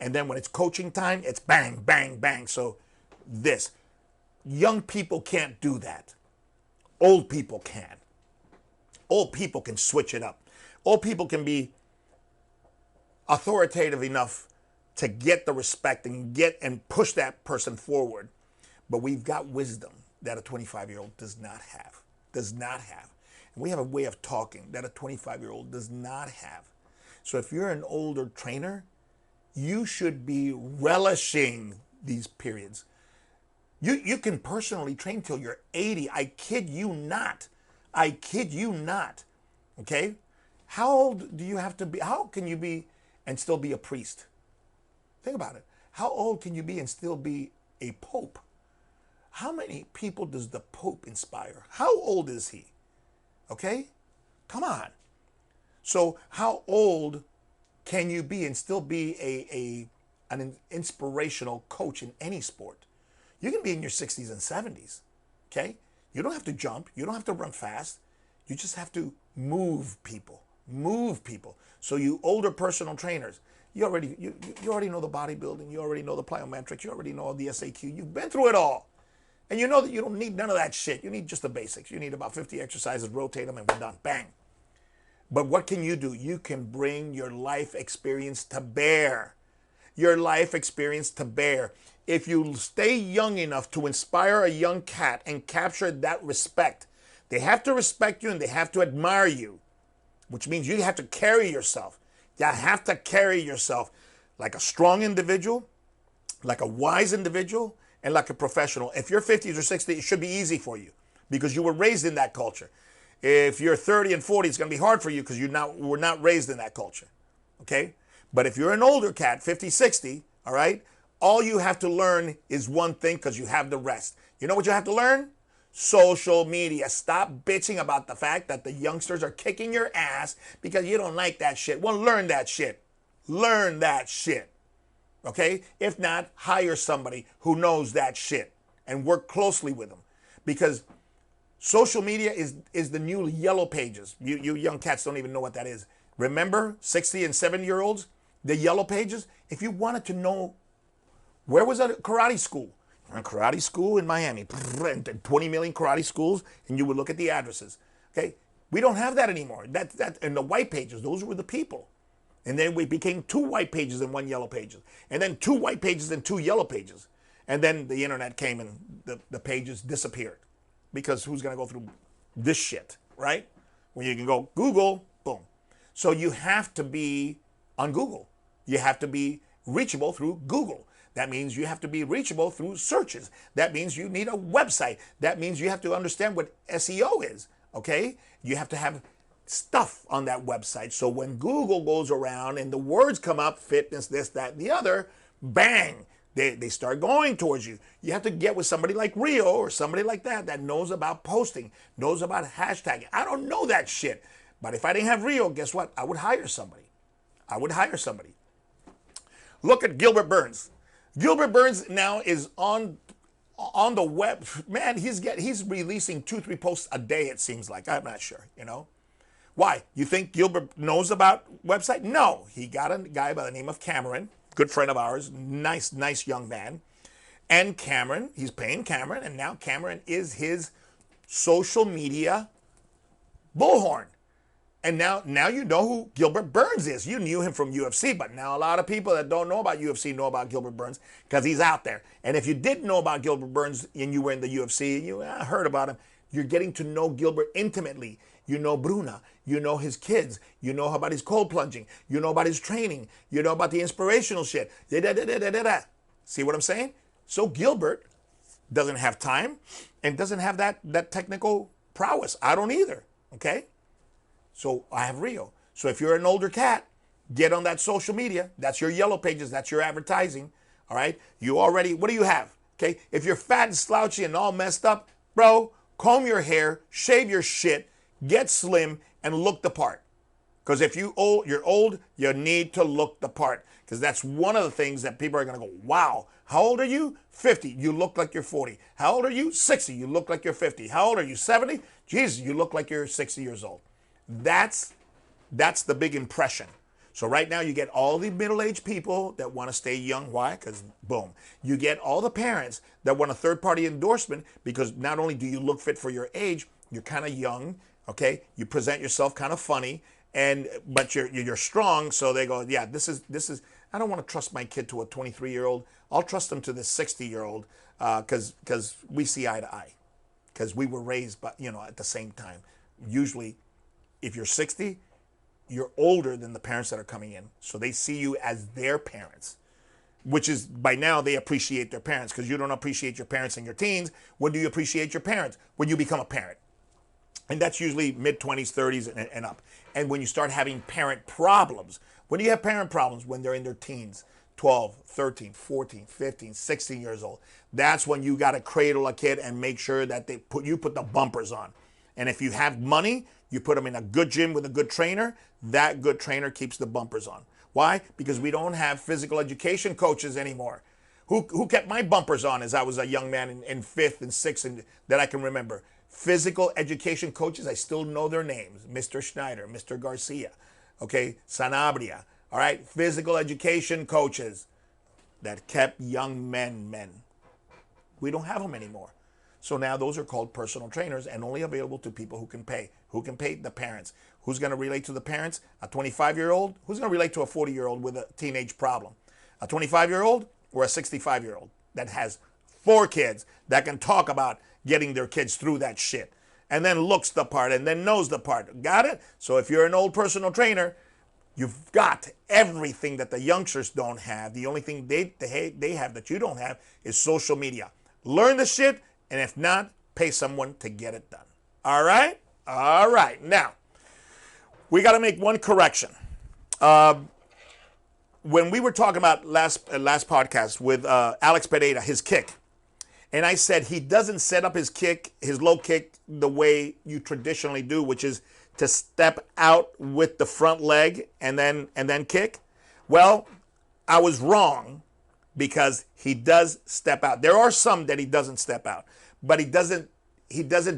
And then when it's coaching time, it's bang, bang, bang. So this, young people can't do that. Old people can. Old people can switch it up. Old people can be authoritative enough to get the respect and push that person forward. But we've got wisdom that a 25-year-old does not have. Does not have. And we have a way of talking that a 25-year-old does not have. So if you're an older trainer, you should be relishing these periods. You can personally train till you're 80. I kid you not. I kid you not. Okay? How old do you have to be? How can you be and still be a priest? Think about it. How old can you be and still be a pope? How many people does the Pope inspire? How old is he? Okay? Come on. So how old can you be and still be an inspirational coach in any sport? You can be in your 60s and 70s. Okay? You don't have to jump. You don't have to run fast. You just have to move people. Move people. So you older personal trainers, you already know the bodybuilding. You already know the plyometrics. You already know the SAQ. You've been through it all. And you know that you don't need none of that shit. You need just the basics. You need about 50 exercises, rotate them, and we're done. Bang. But what can you do? You can bring your life experience to bear. Your life experience to bear. If you stay young enough to inspire a young cat and capture that respect, they have to respect you and they have to admire you, which means you have to carry yourself. You have to carry yourself like a strong individual, like a wise individual, and like a professional. If you're 50s or 60s, it should be easy for you because you were raised in that culture. If you're 30 and 40, it's going to be hard for you because we're not raised in that culture. Okay? But if you're an older cat, 50, 60, all right, all you have to learn is one thing because you have the rest. You know what you have to learn? Social media. Stop bitching about the fact that the youngsters are kicking your ass because you don't like that shit. Well, learn that shit. Learn that shit. Okay? If not, hire somebody who knows that shit and work closely with them. Because social media is the new yellow pages. You young cats don't even know what that is. Remember, 60 and 70-year-olds, the yellow pages? If you wanted to know where was a karate school, a karate school in Miami, 20 million karate schools, and you would look at the addresses. Okay? We don't have that anymore. That and the white pages, those were the people. And then we became 2 white pages and 1 yellow pages. And then 2 white pages and 2 yellow pages. And then the internet came and the pages disappeared. because who's going to go through this shit, right? When you can go Google, boom. So you have to be on Google. You have to be reachable through Google. That means you have to be reachable through searches. That means you need a website. That means you have to understand what SEO is, okay? You have to have stuff on that website. So when Google goes around and the words come up, fitness, this, that, and the other, bang, they start going towards you. You have to get with somebody like Rio or somebody like that knows about posting, knows about hashtagging. I don't know that shit. But if I didn't have Rio, guess what? I would hire somebody. I would hire somebody. Look at Gilbert Burns. Gilbert Burns now is on the web. Man, he's releasing 2-3 posts a day, it seems like. I'm not sure, you know. Why? You think Gilbert knows about website? No. He got a guy by the name of Cameron, good friend of ours, nice young man. And Cameron, he's paying Cameron, and now Cameron is his social media bullhorn. And now you know who Gilbert Burns is. You knew him from UFC, but now a lot of people that don't know about UFC know about Gilbert Burns because he's out there. And if you didn't know about Gilbert Burns and you were in the UFC and you heard about him, you're getting to know Gilbert intimately. You know Bruna. You know his kids. You know about his cold plunging. You know about his training. You know about the inspirational shit. See what I'm saying? So Gilbert doesn't have time and doesn't have that technical prowess. I don't either, okay? So I have Rio. So if you're an older cat, get on that social media. That's your yellow pages. That's your advertising. All right? You already, what do you have? Okay? If you're fat and slouchy and all messed up, bro, comb your hair, shave your shit, get slim, and look the part. Because if you're old, you need to look the part. Because that's one of the things that people are going to go, wow, how old are you? 50. You look like you're 40. How old are you? 60. You look like you're 50. How old are you? 70? Jesus, you look like you're 60 years old. That's the big impression. So right now you get all the middle-aged people that want to stay young. Why? Because boom. You get all the parents that want a third-party endorsement because not only do you look fit for your age, you're kind of young, okay? You present yourself kind of funny, but you're strong. So they go, yeah, this is. I don't want to trust my kid to a 23-year-old. I'll trust him to the 60-year-old because we see eye to eye, because we were raised, but at the same time. Usually, if you're 60, you're older than the parents that are coming in. So they see you as their parents, which is by now they appreciate their parents because you don't appreciate your parents in your teens. When do you appreciate your parents? When you become a parent. And that's usually mid-20s, 30s, and up. And when you start having parent problems, when do you have parent problems? When they're in their teens, 12, 13, 14, 15, 16 years old. That's when you got to cradle a kid and make sure that you put the bumpers on. And if you have money, you put them in a good gym with a good trainer. That good trainer keeps the bumpers on. Why? Because we don't have physical education coaches anymore. Who kept my bumpers on as I was a young man in 5th and 6th that I can remember? Physical education coaches, I still know their names. Mr. Schneider, Mr. Garcia, okay, Sanabria. All right, physical education coaches that kept young men. We don't have them anymore. So now those are called personal trainers and only available to people who can pay. Who can pay? The parents. Who's going to relate to the parents? A 25-year-old? Who's going to relate to a 40-year-old with a teenage problem? A 25-year-old or a 65-year-old that has 4 kids that can talk about getting their kids through that shit and then looks the part and then knows the part. Got it? So if you're an old personal trainer, you've got everything that the youngsters don't have. The only thing they have that you don't have is social media. Learn the shit. And if not, pay someone to get it done. All right? All right. Now, we got to make one correction. When we were talking about last podcast with Alex Pereira, his kick, and I said he doesn't set up his kick, his low kick, the way you traditionally do, which is to step out with the front leg and then kick. Well, I was wrong because he does step out. There are some that he doesn't step out, but he doesn't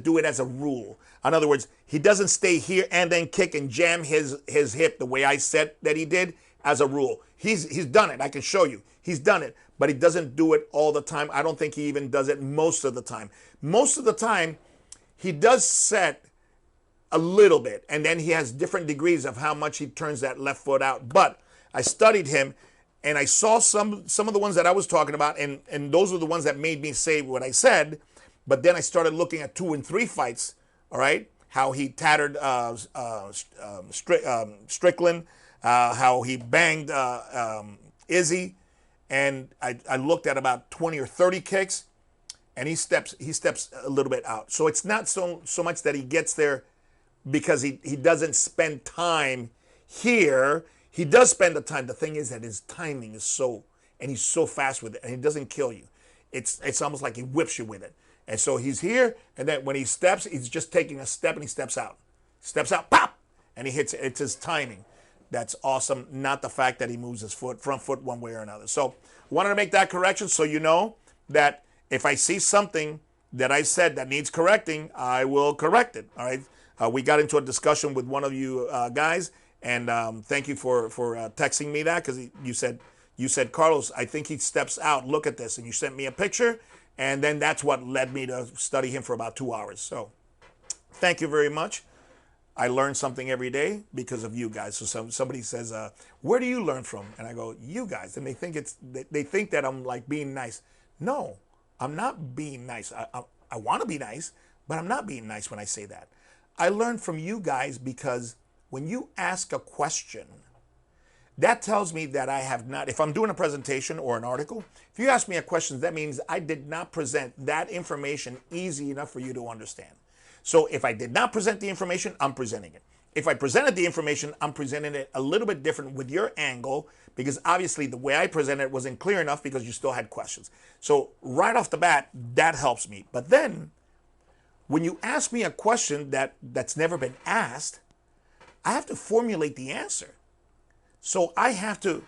do it as a rule. In other words, he doesn't stay here and then kick and jam his hip the way I said that he did as a rule. He's done it. I can show you. He's done it, but he doesn't do it all the time. I don't think he even does it most of the time. Most of the time, he does set a little bit, and then he has different degrees of how much he turns that left foot out. But I studied him, and I saw some of the ones that I was talking about, and those were the ones that made me say what I said. But then I started looking at 2 and 3 fights, all right? How he tattered Strickland, how he banged Izzy. And I looked at about 20 or 30 kicks, and he steps a little bit out. So it's not so much that he gets there because he doesn't spend time here. He does spend the time. The thing is that his timing is and he's so fast with it, and he doesn't kill you. It's almost like he whips you with it. And so he's here, and then when he steps, he's just taking a step, and he steps out. Steps out, pop, and he hits it. It's his timing. That's awesome, not the fact that he moves his front foot one way or another. So I wanted to make that correction so you know that if I see something that I said that needs correcting, I will correct it, all right? We got into a discussion with one of you guys, and thank you for texting me that, because you said, Carlos, I think he steps out. Look at this. And you sent me a picture, and then that's what led me to study him for about 2 hours. So thank you very much. I learn something every day because of you guys. So somebody says, where do you learn from? And I go, you guys. And they think that I'm like being nice. No, I'm not being nice. I want to be nice, but I'm not being nice when I say that. I learn from you guys because when you ask a question, that tells me that I have not, if I'm doing a presentation or an article, if you ask me a question, that means I did not present that information easy enough for you to understand. So if I did not present the information, I'm presenting it. If I presented the information, I'm presenting it a little bit different with your angle, because obviously the way I presented it wasn't clear enough because you still had questions. So right off the bat, that helps me. But then when you ask me a question that's never been asked, I have to formulate the answer. So I have to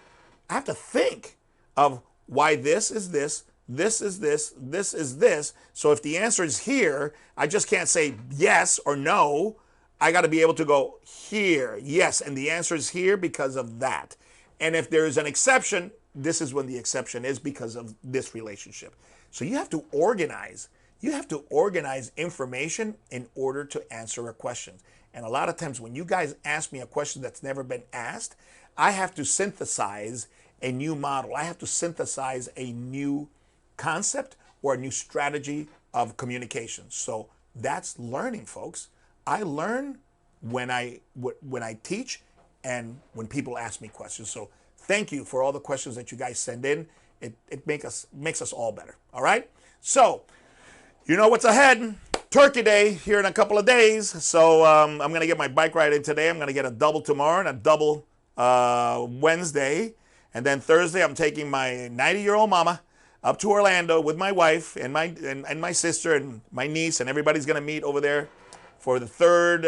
think of why this is this, this is this, this is this. So if the answer is here, I just can't say yes or no. I got to be able to go here, yes, and the answer is here because of that. And if there is an exception, this is when the exception is because of this relationship. So you have to organize. You have to organize information in order to answer a question. And a lot of times when you guys ask me a question that's never been asked, I have to synthesize a new model. I have to synthesize a new concept or a new strategy of communication. So that's learning, folks. I learn when I teach and when people ask me questions. So thank you for all the questions that you guys send in. It makes us all better. All right. So you know what's ahead. Turkey Day here in a couple of days. So I'm going to get my bike ride in today. I'm going to get a double tomorrow and a double Wednesday. And then Thursday, I'm taking my 90-year-old mama up to Orlando with my wife and my sister and my niece, and everybody's going to meet over there for the third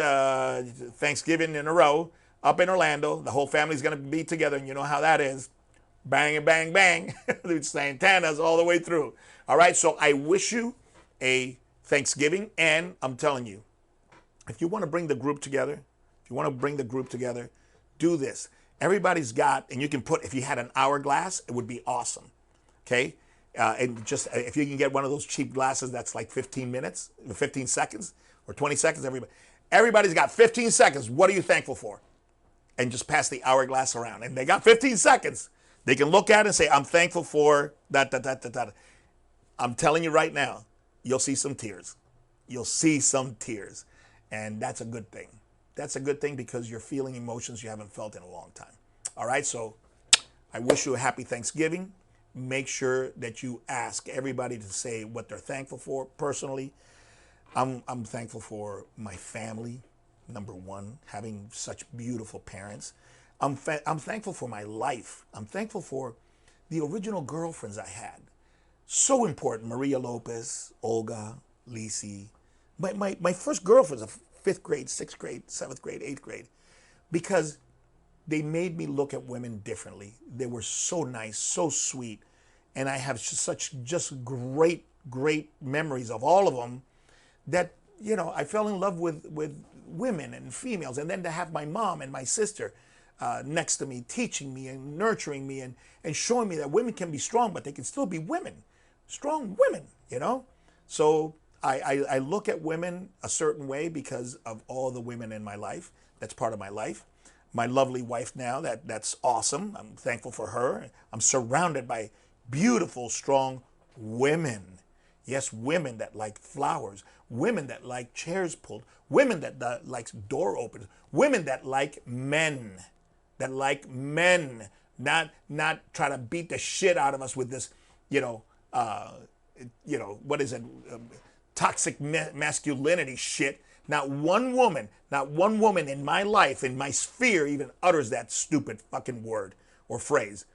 Thanksgiving in a row up in Orlando. The whole family's going to be together, and you know how that is. Bang and bang, bang. Santana's all the way through. All right, so I wish you a Thanksgiving, and I'm telling you, if you want to bring the group together, do this. Everybody's got, and you can put, if you had an hourglass, it would be awesome, okay? And just, if you can get one of those cheap glasses that's like 15 seconds, or 20 seconds, everybody's got 15 seconds. What are you thankful for? And just pass the hourglass around. And they got 15 seconds. They can look at it and say, I'm thankful for that. I'm telling you right now, you'll see some tears. You'll see some tears. And that's a good thing. That's a good thing because you're feeling emotions you haven't felt in a long time. All right, so I wish you a happy Thanksgiving. Make sure that you ask everybody to say what they're thankful for. Personally, I'm thankful for my family, number one, having such beautiful parents. I'm thankful for my life. I'm thankful for the original girlfriends I had. So important. Maria Lopez, Olga, Lisi. My first girlfriends of 5th grade, 6th grade, 7th grade, 8th grade, because they made me look at women differently. They were so nice, so sweet, and I have such just great memories of all of them that, you know, I fell in love with women and females. And then to have my mom and my sister next to me, teaching me and nurturing me and showing me that women can be strong, but they can still be women, strong women, you know? So I look at women a certain way because of all the women in my life. That's part of my life. My lovely wife now, that's awesome. I'm thankful for her. I'm surrounded by beautiful, strong women. Yes, women that like flowers, women that like chairs pulled, women that likes door openers, women that like men, not try to beat the shit out of us with this, what is it, toxic masculinity shit. Not one woman in my life, in my sphere, even utters that stupid fucking word or phrase.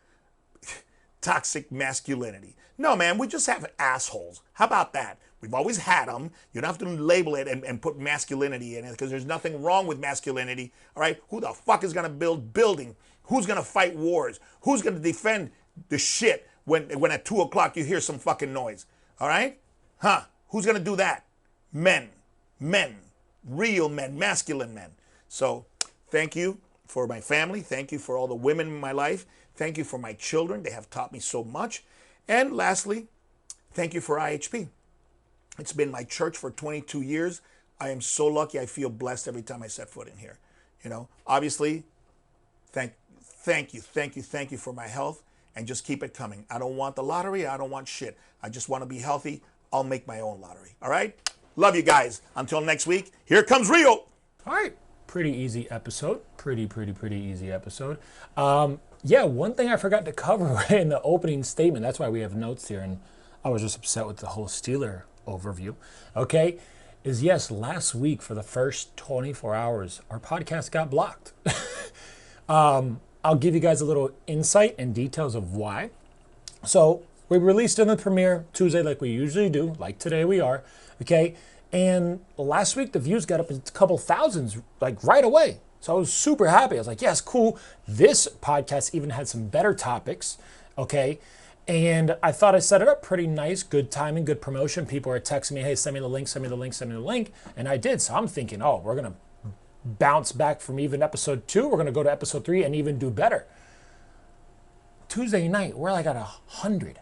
Toxic masculinity. No, man, we just have assholes. How about that? We've always had them. You don't have to label it and put masculinity in it, because there's nothing wrong with masculinity. All right? Who the fuck is going to build building? Who's going to fight wars? Who's going to defend the shit when at 2 o'clock you hear some fucking noise? All right? Huh? Who's going to do that? Men. Real men. Masculine men. So thank you for my family. Thank you for all the women in my life. Thank you for my children. They have taught me so much. And lastly, thank you for IHP. It's been my church for 22 years. I am so lucky. I feel blessed every time I set foot in here. Obviously, thank you for my health, and just keep it coming. I don't want the lottery. I don't want shit. I just want to be healthy. I'll make my own lottery. All right? Love you guys. Until next week, here comes Rio. All right. Pretty easy episode. Pretty easy episode. Yeah, one thing I forgot to cover in the opening statement, that's why we have notes here, and I was just upset with the whole Steeler overview, okay, is yes, last week for the first 24 hours, our podcast got blocked. I'll give you guys a little insight and details of why. So we released in the premiere Tuesday like we usually do, like today we are, okay, and last week the views got up a couple thousands, like right away. So I was super happy. I was like, yes, cool. This podcast even had some better topics, okay? And I thought I set it up pretty nice, good timing, good promotion. People are texting me, hey, send me the link. And I did. So I'm thinking, oh, we're going to bounce back from even episode 2. We're going to go to episode 3 and even do better. Tuesday night, we're like at 100.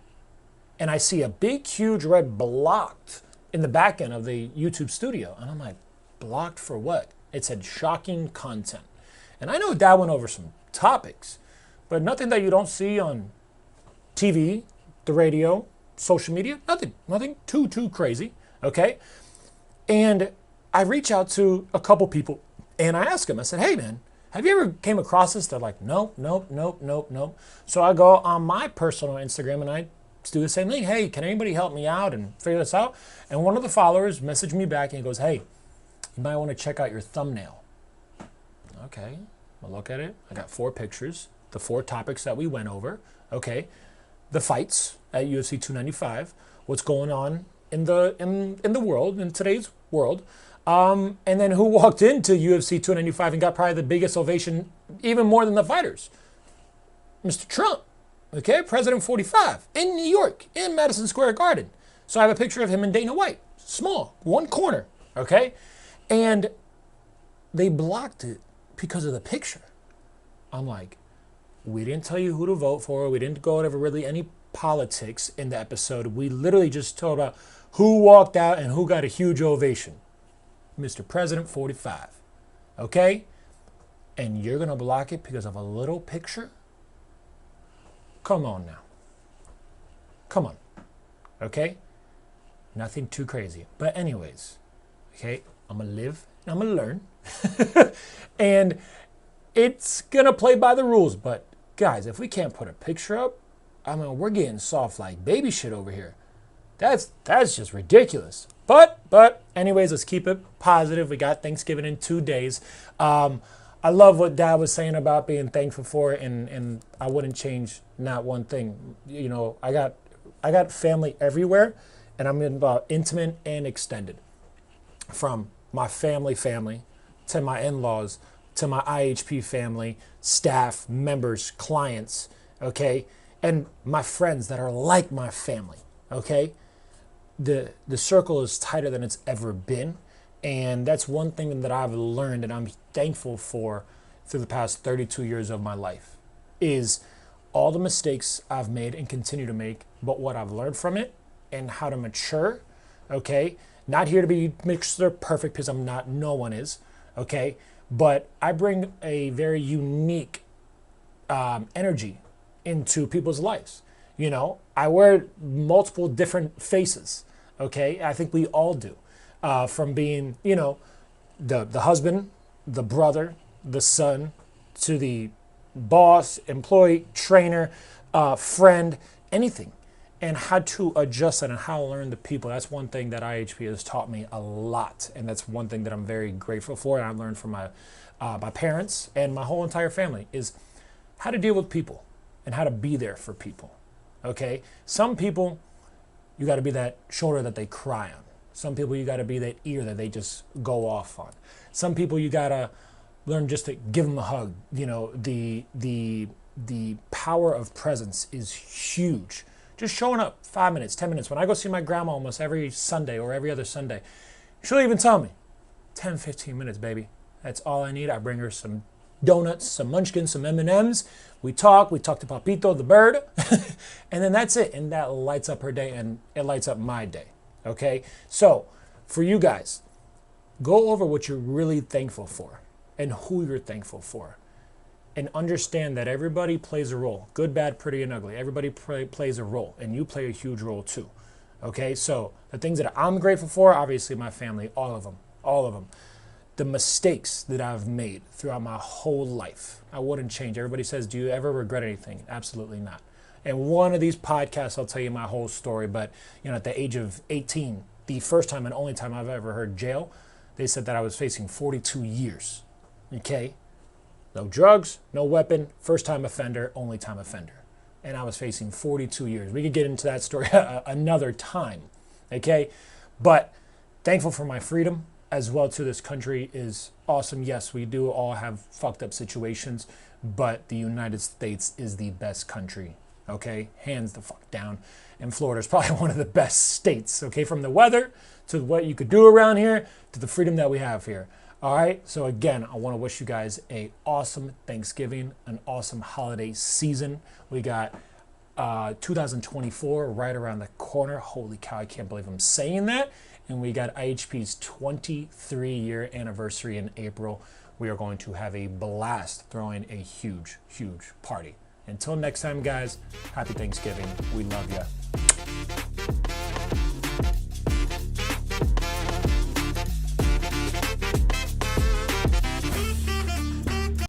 And I see a big, huge red blocked in the back end of the YouTube studio. And I'm like, blocked for what? It said shocking content. And I know Dad went over some topics, but nothing that you don't see on TV, the radio, social media, nothing too crazy, okay? And I reach out to a couple people and I ask them, I said, hey man, have you ever came across this? They're like, nope. So I go on my personal Instagram and I do the same thing. Hey, can anybody help me out and figure this out? And one of the followers messaged me back and he goes, hey, you might want to check out your thumbnail. Okay, I'll look at it. I got 4 pictures, the 4 topics that we went over. Okay, the fights at UFC 295, what's going on in the world, in today's world, and then who walked into UFC 295 and got probably the biggest ovation, even more than the fighters? Mr. Trump, okay, President 45, in New York, in Madison Square Garden. So I have a picture of him and Dana White, small, one corner, okay? And they blocked it because of the picture. I'm like, we didn't tell you who to vote for. We didn't go over really any politics in the episode. We literally just told about who walked out and who got a huge ovation. Mr. President 45. Okay? And you're going to block it because of a little picture? Come on now. Come on. Okay? Nothing too crazy. But anyways, okay, I'm going to live and I'm going to learn. And it's going to play by the rules. But guys, if we can't put a picture up, I mean, we're getting soft like baby shit over here. That's just ridiculous. But anyways, let's keep it positive. We got Thanksgiving in 2 days. I love what Dad was saying about being thankful for it, and I wouldn't change not one thing. You know, I got family everywhere, and I'm about intimate and extended. From my family to my in-laws to my IHP family, staff, members, clients, okay? And my friends that are like my family, okay? The circle is tighter than it's ever been. And that's one thing that I've learned and I'm thankful for through the past 32 years of my life is all the mistakes I've made and continue to make, but what I've learned from it and how to mature, okay? Not here to be Mr. Perfect because I'm not, no one is, okay? But I bring a very unique energy into people's lives. You know, I wear multiple different faces, okay? I think we all do. From being, the husband, the brother, the son, to the boss, employee, trainer, friend, anything. And how to adjust that and how to learn the people. That's one thing that IHP has taught me a lot. And that's one thing that I'm very grateful for. And I've learned from my parents and my whole entire family is how to deal with people and how to be there for people. Okay? Some people, you got to be that shoulder that they cry on. Some people, you got to be that ear that they just go off on. Some people, you got to learn just to give them a hug. The power of presence is huge. Just showing up 5 minutes, 10 minutes. When I go see my grandma almost every Sunday or every other Sunday, she'll even tell me, 10, 15 minutes, baby. That's all I need. I bring her some donuts, some munchkins, some M&Ms. We talk to Papito, the bird, and then that's it. And that lights up her day, and it lights up my day, okay? So for you guys, go over what you're really thankful for and who you're thankful for. And understand that everybody plays a role. Good, bad, pretty, and ugly. Everybody plays a role, and you play a huge role too. Okay, so the things that I'm grateful for, obviously my family, all of them. The mistakes that I've made throughout my whole life, I wouldn't change. Everybody says, do you ever regret anything? Absolutely not. And one of these podcasts, I'll tell you my whole story, but at the age of 18, the first time and only time I've ever heard jail, they said that I was facing 42 years, okay? No drugs, no weapon, first time offender, only time offender. And I was facing 42 years. We could get into that story another time, okay? But thankful for my freedom as well too. This country is awesome. Yes, we do all have fucked up situations, but the United States is the best country, okay? Hands the fuck down. And Florida is probably one of the best states, okay? From the weather to what you could do around here to the freedom that we have here. All right, so again, I want to wish you guys a awesome Thanksgiving, an awesome holiday season. We got 2024 right around the corner. Holy cow, I can't believe I'm saying that. And we got IHP's 23-year anniversary in April. We are going to have a blast throwing a huge, huge party. Until next time, guys, happy Thanksgiving. We love you.